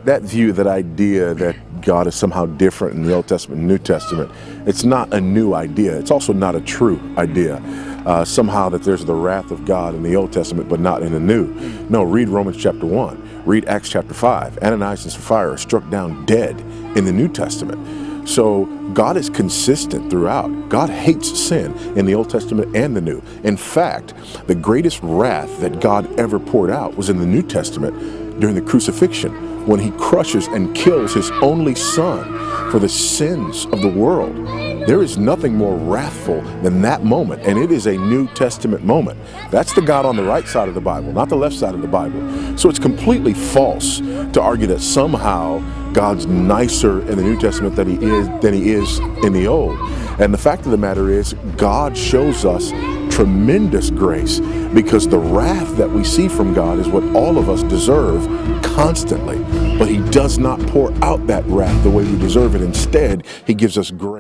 That view, that idea that God is somehow different in the Old Testament and New Testament, it's not a new idea. It's also not a true idea. Somehow that there's the wrath of God in the Old Testament, but not in the New. No, read Romans chapter 1. Read Acts chapter 5. Ananias and Sapphira are struck down dead in the New Testament. So God is consistent throughout. God hates sin in the Old Testament and the New. In fact, the greatest wrath that God ever poured out was in the New Testament during the crucifixion, when he crushes and kills his only son for the sins of the world. There is nothing more wrathful than that moment, and it is a New Testament moment. That's the God on the right side of the Bible, not the left side of the Bible. So it's completely false to argue that somehow God's nicer in the New Testament than he is in the Old. And the fact of the matter is, God shows us tremendous grace, because the wrath that we see from God is what all of us deserve constantly. But he does not pour out that wrath the way we deserve it. Instead, he gives us grace.